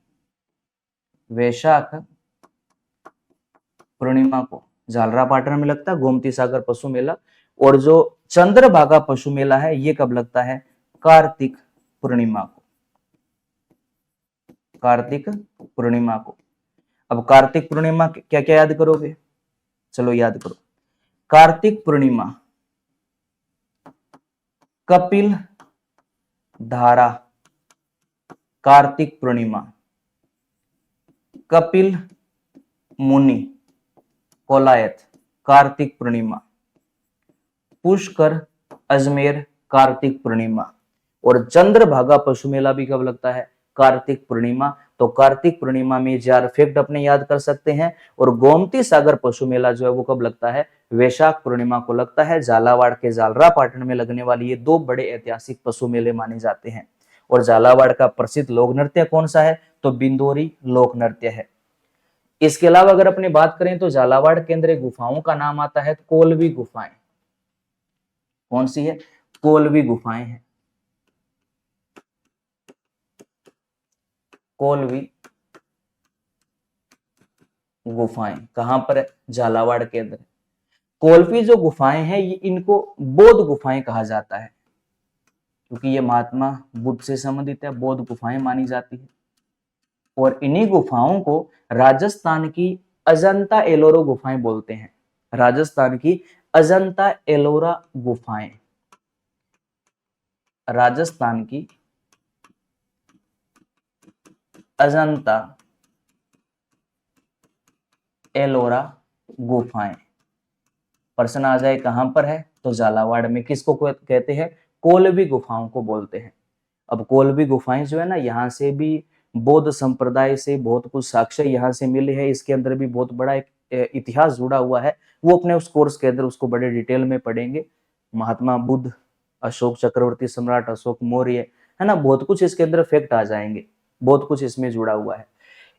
[SPEAKER 1] वैशाख पूर्णिमा को झालरापाटन में लगता है गोमती सागर पशु मेला। और जो चंद्रभागा पशु मेला है ये कब लगता है? कार्तिक पूर्णिमा को। कार्तिक पूर्णिमा को। अब कार्तिक पूर्णिमा क्या क्या याद करोगे? चलो याद करो। कार्तिक पूर्णिमा, कपिल धारा। कार्तिक पूर्णिमा, कपिल मुनि कोलायत। कार्तिक पूर्णिमा, पुष्कर अजमेर। कार्तिक पूर्णिमा। और चंद्रभागा पशु मेला भी कब लगता है? कार्तिक पूर्णिमा। तो कार्तिक पूर्णिमा में चार फैक्ट अपने याद कर सकते हैं। और गोमती सागर पशु मेला जो है वो कब लगता है? वैशाख पूर्णिमा को लगता है। झालावाड़ के झालरापाटन में लगने वाली ये दो बड़े ऐतिहासिक पशु मेले माने जाते हैं। और झालावाड़ का प्रसिद्ध लोक नृत्य कौन सा है? तो बिंदोरी लोक नृत्य है। इसके अलावा अगर अपने बात करें तो झालावाड़ के अंदर गुफाओं का नाम आता है कोलवी गुफाएं। कौन सी है? कोलवी गुफाएं हैं। कोलवी गुफाएं कहां पर है? झालावाड़ के अंदर। कोलवी जो गुफाएं हैं ये इनको बौद्ध गुफाएं कहा जाता है, क्योंकि ये महात्मा बुद्ध से संबंधित है। बौद्ध गुफाएं मानी जाती है। और इन्हीं गुफाओं को राजस्थान की अजंता एलोरा गुफाएं बोलते हैं। राजस्थान की अजंता एलोरा गुफाएं। राजस्थान की अजंता एलोरा गुफाएं। प्रश्न आ जाए कहां पर है? तो झालावाड़ में। किसको कहते हैं? कोलवी गुफाओं को बोलते हैं। अब कोलवी गुफाएं जो है ना, यहाँ से भी बौद्ध संप्रदाय से बहुत कुछ साक्ष्य यहाँ से मिले हैं। इसके अंदर भी बहुत बड़ा एक इतिहास जुड़ा हुआ है। वो अपने उस कोर्स के अंदर उसको बड़े डिटेल में पढ़ेंगे। महात्मा बुद्ध, अशोक चक्रवर्ती सम्राट अशोक मौर्य, है ना, बहुत कुछ इसके अंदर फैक्ट आ जाएंगे। बहुत कुछ इसमें जुड़ा हुआ है।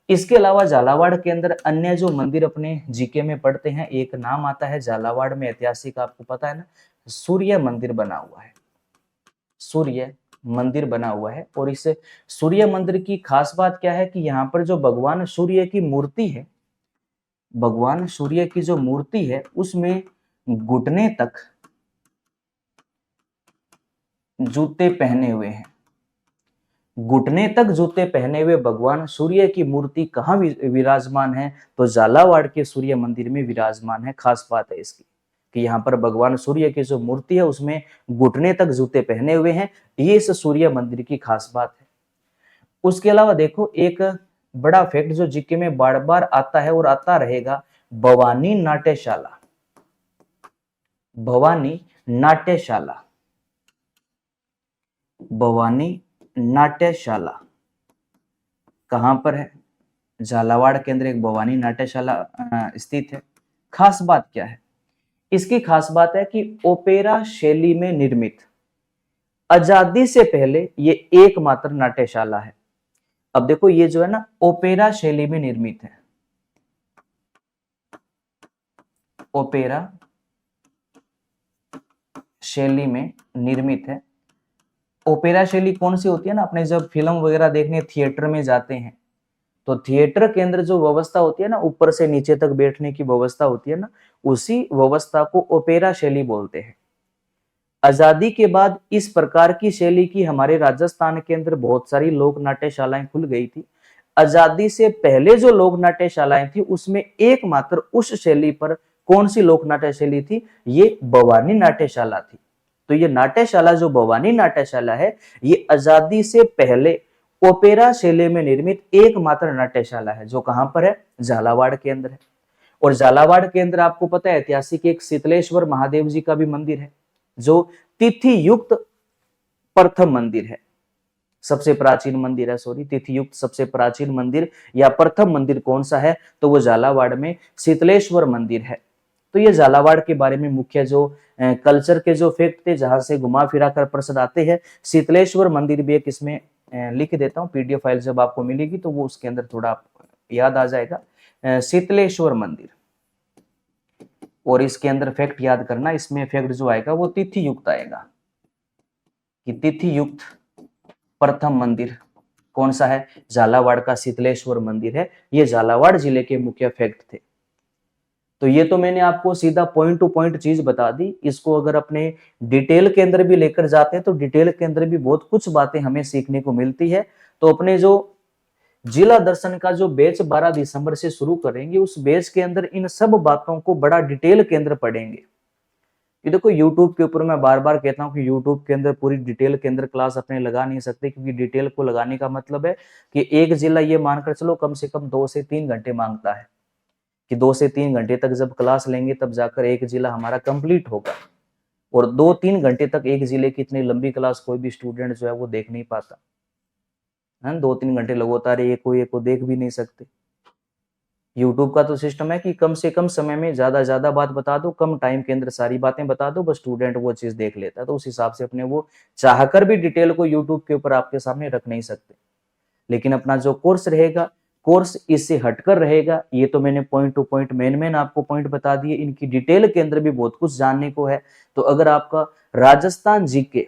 [SPEAKER 1] इसके अलावा झालावाड़ के अंदर अन्य जो मंदिर अपने जीके में पढ़ते हैं, एक नाम आता है झालावाड़ में ऐतिहासिक, आपको पता है ना, सूर्य मंदिर बना हुआ है। सूर्य मंदिर बना हुआ है। और इस सूर्य मंदिर की खास बात क्या है कि यहाँ पर जो भगवान सूर्य की मूर्ति है, भगवान सूर्य की जो मूर्ति है उसमें घुटने तक जूते पहने हुए हैं। घुटने तक जूते पहने हुए भगवान सूर्य की मूर्ति कहाँ विराजमान है? तो झालावाड़ के सूर्य मंदिर में विराजमान है। खास बात है इसकी कि यहाँ पर भगवान सूर्य की जो मूर्ति है उसमें घुटने तक जूते पहने हुए हैं। ये इस सूर्य मंदिर की खास बात है। उसके अलावा देखो एक बड़ा फैक्ट जो जीके में बार बार आता है और आता रहेगा, भवानी नाट्यशाला। भवानी नाट्यशाला, भवानी नाट्यशाला कहां पर है? झालावाड़ के अंदर एक भवानी नाट्यशाला स्थित है। खास बात क्या है? इसकी खास बात है कि ओपेरा शैली में निर्मित, आजादी से पहले ये एकमात्र नाट्यशाला है। अब देखो ये जो है ना ओपेरा शैली में निर्मित है, ओपेरा शैली में निर्मित है। ओपेरा शैली कौन सी होती है ना, अपने जब फिल्म वगैरह देखने थिएटर में जाते हैं तो थिएटर के अंदर जो व्यवस्था होती है ना, ऊपर से नीचे तक बैठने की व्यवस्था होती है ना, उसी व्यवस्था को ओपेरा शैली बोलते हैं। आजादी के बाद इस प्रकार की शैली की हमारे राजस्थान के अंदर बहुत सारी लोक नाट्यशालाएं खुल गई थी। आजादी से पहले जो लोक नाट्यशालाएं थी उसमें एकमात्र उस शैली पर कौन सी लोक नाट्य शैली थी? ये भवानी नाट्यशाला थी। तो ये नाट्यशाला जो भवानी नाट्यशाला है, ये आजादी से पहले ओपेरा शैली में निर्मित एकमात्र नाट्यशाला है, जो कहां पर है? झालावाड़ के अंदर है। और झालावाड़ के अंदर आपको पता है ऐतिहासिक एक शीतलेश्वर महादेव जी का भी मंदिर है, जो तिथि युक्त प्रथम मंदिर है, सबसे प्राचीन मंदिर है। सॉरी, तिथि युक्त सबसे प्राचीन मंदिर या प्रथम मंदिर कौन सा है? तो वो झालावाड़ में शीतलेश्वर मंदिर है। तो ये झालावाड़ के बारे में मुख्य जो कल्चर के जो फैक्ट थे, जहां से घुमा फिरा कर प्रश्न आते हैं। शीतलेश्वर मंदिर भी एक इसमें लिख देता हूँ, पीडीएफ फाइल जब आपको मिलेगी तो वो उसके अंदर थोड़ा याद आ जाएगा। शीतलेश्वर मंदिर, और इसके अंदर फैक्ट याद करना, इसमें फैक्ट जो आएगा वो तिथि युक्त आएगा कि तिथि युक्त प्रथम मंदिर कौन सा है? झालावाड़ का शीतलेश्वर मंदिर है। ये झालावाड़ जिले के मुख्य फैक्ट थे। तो ये तो मैंने आपको सीधा पॉइंट टू पॉइंट चीज बता दी। इसको अगर अपने डिटेल के अंदर भी लेकर जाते हैं तो डिटेल के अंदर भी बहुत कुछ बातें हमें सीखने को मिलती है। तो अपने जो जिला दर्शन का जो बैच 12 दिसंबर से शुरू करेंगे, उस बैच के अंदर इन सब बातों को बड़ा डिटेल के अंदर पढ़ेंगे। ये देखो यूट्यूब के ऊपर मैं बार बार कहता हूँ कि यूट्यूब के अंदर पूरी डिटेल के अंदर क्लास अपने लगा नहीं सकते, क्योंकि डिटेल को लगाने का मतलब है कि एक जिला ये मानकर चलो कम से कम 2 से 3 घंटे मांगता है, कि 2 से 3 घंटे तक जब क्लास लेंगे तब जाकर एक जिला हमारा कंप्लीट होगा। और 2-3 घंटे तक एक जिले की इतनी लंबी क्लास कोई भी स्टूडेंट जो है वो देख नहीं पाता है। 2-3 घंटे लगातार एक को देख भी नहीं सकते। यूट्यूब का तो सिस्टम है कि कम से कम समय में ज्यादा बात बता दो, कम टाइम के अंदर सारी बातें बता दो, बस स्टूडेंट वो चीज देख लेता है। तो उस हिसाब से अपने वो चाहकर भी डिटेल को यूट्यूब के ऊपर आपके सामने रख नहीं सकते। लेकिन अपना जो कोर्स रहेगा, कोर्स इससे हटकर रहेगा। ये तो मैंने पॉइंट टू पॉइंट मेन आपको पॉइंट बता दिए, इनकी डिटेल के अंदर भी बहुत कुछ जानने को है। तो अगर आपका राजस्थान जीके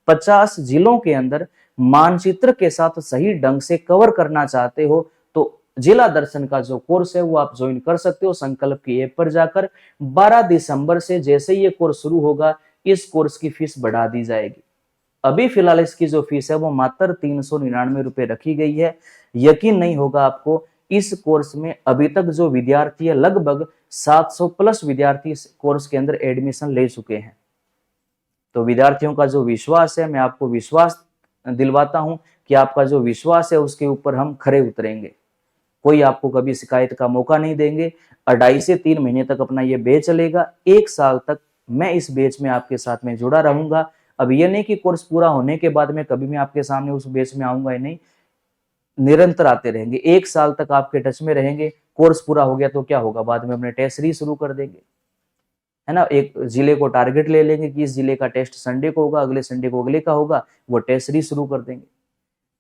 [SPEAKER 1] 50 जिलों के अंदर मानचित्र के साथ सही ढंग से कवर करना चाहते हो तो जिला दर्शन का जो कोर्स है वो आप ज्वाइन कर सकते हो संकल्प की ऐप पर जाकर। 12 दिसंबर से जैसे ये कोर्स शुरू होगा, इस कोर्स की फीस बढ़ा दी जाएगी। अभी फिलहाल इसकी जो फीस है वो मात्र 399 रुपए रखी गई है। यकीन नहीं होगा आपको, इस कोर्स में अभी तक जो विद्यार्थी है लगभग 700 प्लस विद्यार्थी इस कोर्स के अंदर एडमिशन ले चुके हैं। तो विद्यार्थियों का जो विश्वास है, मैं आपको विश्वास दिलवाता हूं कि आपका जो विश्वास है उसके ऊपर हम खरे उतरेंगे। कोई आपको कभी शिकायत का मौका नहीं देंगे। 2.5 से 3 महीने तक अपना ये बैच चलेगा। 1 साल तक मैं इस बैच में आपके साथ में जुड़ा रहूंगा। अब ये नहीं कि कोर्स पूरा होने के बाद में कभी मैं आपके सामने उस बैच में आऊंगा ही नहीं, निरंतर आते रहेंगे। 1 साल तक आपके टच में रहेंगे। कोर्स पूरा हो गया तो क्या होगा, बाद में अपने टेस्ट सीरीज शुरू कर देंगे, है ना। एक जिले को टारगेट ले लेंगे कि इस जिले का टेस्ट संडे को होगा, अगले संडे को अगले का होगा, वो टेस्ट सीरीज शुरू कर देंगे।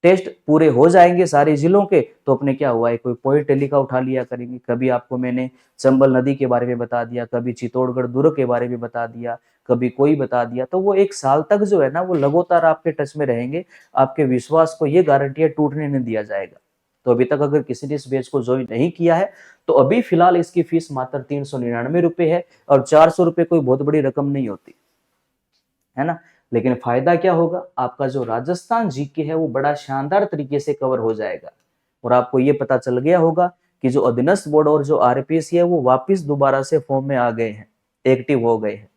[SPEAKER 1] टेस्ट पूरे हो जाएंगे सारे जिलों के तो अपने क्या हुआ है, कोई पॉइंट टैली का उठा लिया करेंगे। कभी आपको मैंने चंबल नदी के बारे में बता दिया, कभी चित्तौड़गढ़ दुर्ग के बारे में बता दिया, कभी कोई बता दिया। तो वो 1 साल तक जो है ना वो लगातार आपके टच में रहेंगे। आपके विश्वास को ये गारंटी है टूटने नहीं दिया जाएगा। तो अभी तक अगर किसी ने इस बैच को ज्वाइन नहीं किया है तो अभी फिलहाल इसकी फीस मात्र 399 रुपए है। और 400 रुपए कोई बहुत बड़ी रकम नहीं होती, है ना। लेकिन फायदा क्या होगा, आपका जो राजस्थान जीके है वो बड़ा शानदार तरीके से कवर हो जाएगा। और आपको ये पता चल गया होगा कि जो अधीनस्थ बोर्ड और जो आरपीएससी है वो वापस दोबारा से फॉर्म में आ गए हैं। एक्टिव हो गए हैं।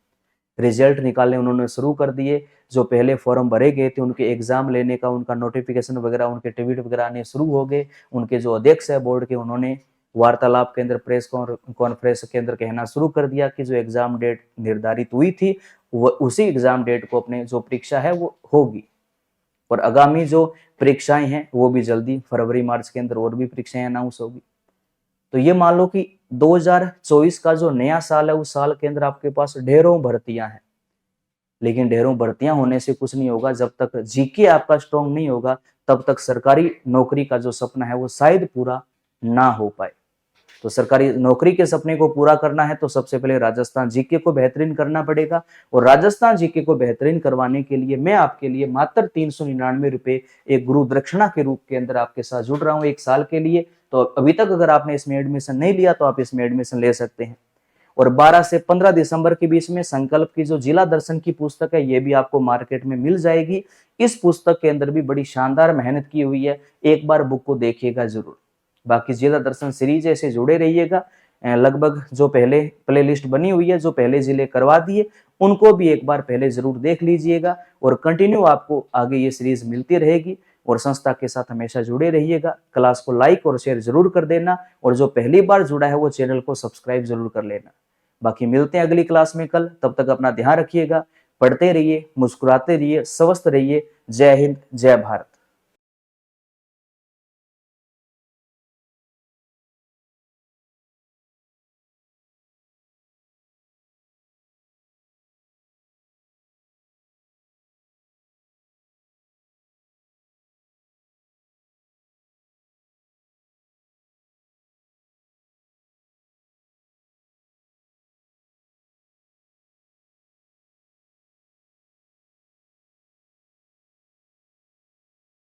[SPEAKER 1] रिजल्ट निकालने उन्होंने शुरू कर दिए। जो पहले फॉर्म भरे गए थे उनके एग्जाम लेने का उनका नोटिफिकेशन वगैरह उनके ट्वीट वगैरह आने शुरू हो गए। उनके जो अध्यक्ष है बोर्ड के उन्होंने वार्तालाप के अंदर प्रेस कॉन्फ्रेंस के अंदर कहना शुरू कर दिया कि जो एग्जाम डेट निर्धारित हुई थी वो उसी एग्जाम डेट को अपने जो परीक्षा है वो होगी। और आगामी जो परीक्षाएं हैं वो भी जल्दी फरवरी मार्च के अंदर और भी परीक्षाएं अनाउंस होगी। तो ये मान लो कि 2024 का जो नया साल है उस साल के अंदर आपके पास ढेरों भर्तियां हैं, लेकिन ढेरों भर्तियां होने से कुछ नहीं होगा। जब तक जीके आपका स्ट्रॉन्ग नहीं होगा तब तक सरकारी नौकरी का जो सपना है वो शायद पूरा ना हो पाए। तो सरकारी नौकरी के सपने को पूरा करना है तो सबसे पहले राजस्थान जीके को बेहतरीन करना पड़ेगा। और राजस्थान जीके को बेहतरीन करवाने के लिए मैं आपके लिए मात्र 399 रुपए एक गुरु दक्षिणा के रूप के अंदर आपके साथ जुड़ रहा हूं 1 साल के लिए। तो अभी तक अगर आपने इसमें एडमिशन नहीं लिया तो आप इसमें एडमिशन ले सकते हैं। और 12 से 15 दिसंबर के बीच में संकल्प की जो जिला दर्शन की पुस्तक है ये भी आपको मार्केट में मिल जाएगी। इस पुस्तक के अंदर भी बड़ी शानदार मेहनत की हुई है, एक बार बुक को देखिएगा जरूर। बाकी जिला दर्शन सीरीज ऐसे जुड़े रहिएगा। लगभग जो पहले प्ले लिस्ट बनी हुई है जो पहले जिले करवा दिए उनको भी एक बार पहले जरूर देख लीजिएगा। और कंटिन्यू आपको आगे ये सीरीज मिलती रहेगी। और संस्था के साथ हमेशा जुड़े रहिएगा। क्लास को लाइक और शेयर जरूर कर देना और जो पहली बार जुड़ा है वो चैनल को सब्सक्राइब जरूर कर लेना। बाकी मिलते हैं अगली क्लास में कल, तब तक अपना ध्यान रखिएगा, पढ़ते रहिए, मुस्कुराते रहिए, स्वस्थ रहिए। जय हिंद, जय भारत।